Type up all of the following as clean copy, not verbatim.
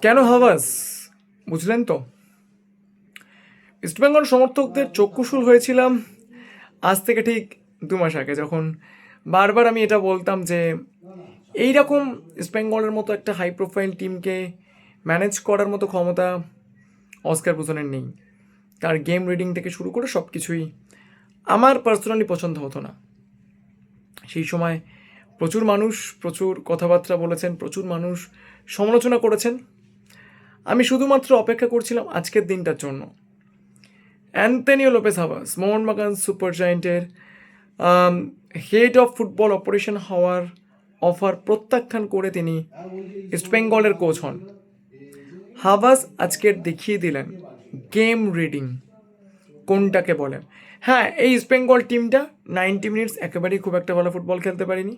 কেন হাওয়াস বুঝলেন তো? ইস্টবেঙ্গল সমর্থকদের চক্ষুশূল হয়েছিলাম আজ থেকে ঠিক 2 মাস আগে, যখন বারবার আমি এটা বলতাম যে এই রকম ইস্টবেঙ্গলের মতো একটা হাই প্রোফাইল টিমকে ম্যানেজ করার মতো ক্ষমতা অস্কার ব্রুজনের নেই। তার গেম রিডিং থেকে শুরু করে সব কিছুই আমার পার্সোনালি পছন্দ হতো না। সেই সময় প্রচুর মানুষ প্রচুর কথাবার্তা বলেছেন, প্রচুর মানুষ সমালোচনা করেছেন। আমি শুধুমাত্র অপেক্ষা করছিলাম আজকের দিনটার জন্য। Antonio Lopez Habas, Mohun Bagan super জায়েন্টের হেড অফ ফুটবল অপারেশন হওয়ার অফার প্রত্যাখ্যান করে তিনি ইস্টবেঙ্গলের কোচ হন। হাভাস আজকের দেখিয়ে দিলেন গেম রিডিং কোনটাকে বলে। হ্যাঁ, এই ইস্টবেঙ্গল টিমটা 90 মিনিটস একেবারেই খুব একটা ভালো ফুটবল খেলতে পারেনি।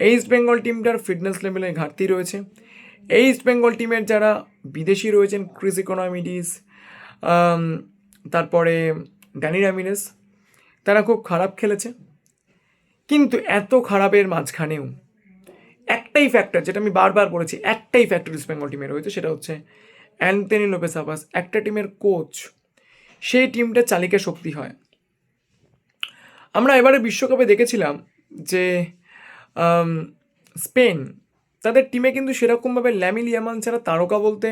এই ইস্টবেঙ্গল টিমটার ফিটনেস লেভেলে ঘাটতি রয়েছে। এই ইস্টবেঙ্গল টিমের যারা বিদেশি রয়েছেন, ক্রিস ইকোনমিডিস, তারপরে ড্যানি রামিরেস, তারা খুব খারাপ খেলেছে। কিন্তু এত খারাপের মাঝখানেও একটাই ফ্যাক্টর, যেটা আমি বারবার বলেছি, একটাই ফ্যাক্টর ইস্টবেঙ্গল টিমের রয়েছে, সেটা হচ্ছে অ্যান্টনি লোপেস হাভাস। একটা টিমের কোচ, সেই টিমটা চালিকা শক্তি হয়। আমরা এবারে বিশ্বকাপে দেখেছিলাম যে স্পেন, তাদের টিমে কিন্তু সেরকমভাবে ল্যামিন ইয়ামাল ছাড়া তারকা বলতে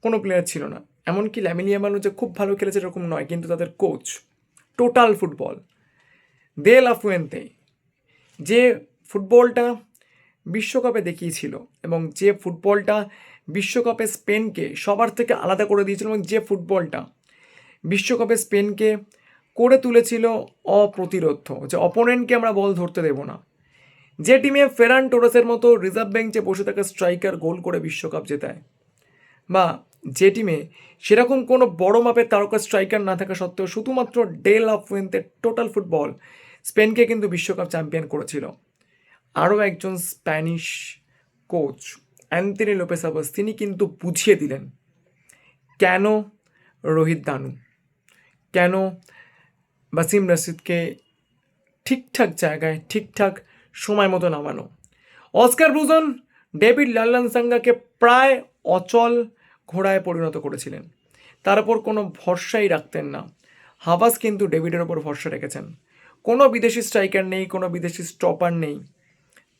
কোনো প্লেয়ার ছিল না। এমনকি ল্যামিন ইয়ামালও যে খুব ভালো খেলেছে এরকম নয়, কিন্তু তাদের coach total football they la Fuente যে ফুটবলটা বিশ্বকাপে দেখিয়েছিল, এবং যে ফুটবলটা বিশ্বকাপে স্পেনকে সবার থেকে আলাদা করে দিয়েছিল, এবং যে ফুটবলটা বিশ্বকাপে স্পেনকে করে তুলেছিল অপ্রতিরোধ্য, যে অপোনেন্টকে আমরা বল ধরতে দেব না, যে টিমে ফেরান টোরেসের মতো রিজার্ভ বেঞ্চে বসে থাকা স্ট্রাইকার গোল করে বিশ্বকাপ জেতায়, বা যে টিমে সেরকম কোনো বড় মাপের তারকা স্ট্রাইকার না থাকা সত্ত্বেও শুধুমাত্র ডে লা ফুয়েন্তের টোটাল ফুটবল স্পেনকে কিন্তু বিশ্বকাপ চ্যাম্পিয়ন করেছিল। আরও একজন Spanish coach Antonio Lopez Habas, তিনি কিন্তু বুঝিয়ে দিলেন কেন রোহিত দানু, কেন বাসিম রশিদকে ঠিকঠাক জায়গায় ঠিকঠাক সময় মতো নামানো। অস্কার ব্রুজন ডেভিড লাল্লানসাঙ্গাকে প্রায় অচল ঘোড়ায় পরিণত করেছিলেন, তার ওপর কোনো ভরসাই রাখতেন না। হাভাস কিন্তু ডেভিডের ওপর ভরসা রেখেছেন। কোনো বিদেশি স্ট্রাইকার নেই, কোনো বিদেশি স্টপার নেই,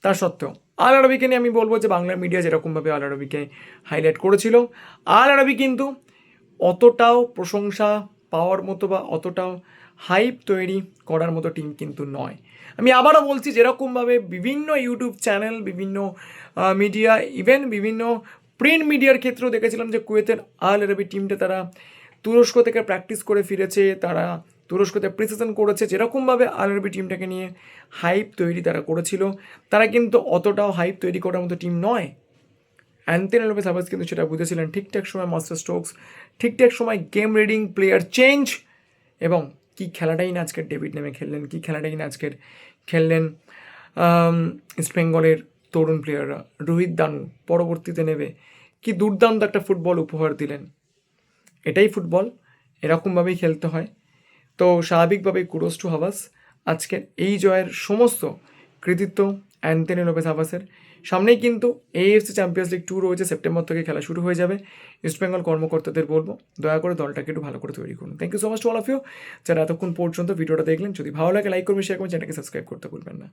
তা সত্ত্বেও আল আরাবিকে নিয়ে আমি বলবো যে বাংলার মিডিয়া যেরকমভাবে আল আরাবিকে হাইলাইট করেছিল, আল আরাবি কিন্তু অতটাও প্রশংসা পাওয়ার মতো বা অতটাও হাইপ তৈরি করার মতো টিম কিন্তু নয়। আমি আবারও বলছি, যেরকমভাবে বিভিন্ন ইউটিউব চ্যানেল, বিভিন্ন মিডিয়া, ইভেন বিভিন্ন প্রিন্ট মিডিয়ার ক্ষেত্রেও দেখেছিলাম যে কুয়েতের আল আরাবি টিমটা তারা তুরস্ক থেকে প্র্যাকটিস করে ফিরেছে, তারা তুরস্কতে প্রিসিশন করেছে, যেরকমভাবে আল আরাবি টিমটাকে নিয়ে হাইপ তৈরি তারা করেছিল, তারা কিন্তু অতটাও হাইপ তৈরি করার মতো টিম নয়। অ্যান্টনি লোপেস হাভাস কিন্তু সেটা বুঝেছিলেন। ঠিকঠাক সময় মাস্টার স্ট্রোকস, ঠিকঠাক সময় গেম রিডিং, প্লেয়ার চেঞ্জ, এবং কি খেলাটাই না আজকের ডেভিড নেমে খেললেন, কি খেলাটাই না আজকের খেললেন ইস্টবেঙ্গলের তরুণ প্লেয়াররা। রোহিত দানু পরবর্তীতে নেবে কি দুর্দান্ত একটা ফুটবল উপহার দিলেন। এটাই ফুটবল, এরকমভাবেই খেলতে হয়। তো স্বাভাবিকভাবেই কুডোস টু হাভাস। আজকের এই জয়ের সমস্ত কৃতিত্ব অ্যান্টনি লোপেস হাভাসের। সামনেই কিন্তু AFC চ্যাম্পিয়ন্স লিগ 2 রয়েছে, সেপ্টেম্বর থেকে খেলা শুরু হয়ে যাবে। ইস্টবেঙ্গল কর্মকর্তাদের বলবো দয়া করে দলটাকে একটু ভালো করে তৈরি করুন। Thank you so much to all of you যারা এতক্ষণ পর্যন্ত ভিডিওটা দেখলেন। যদি ভালো লাগে লাইক করবেন, শেয়ার করবেন, চ্যানেলকে সাবস্ক্রাইব করতে ভুলবেন না।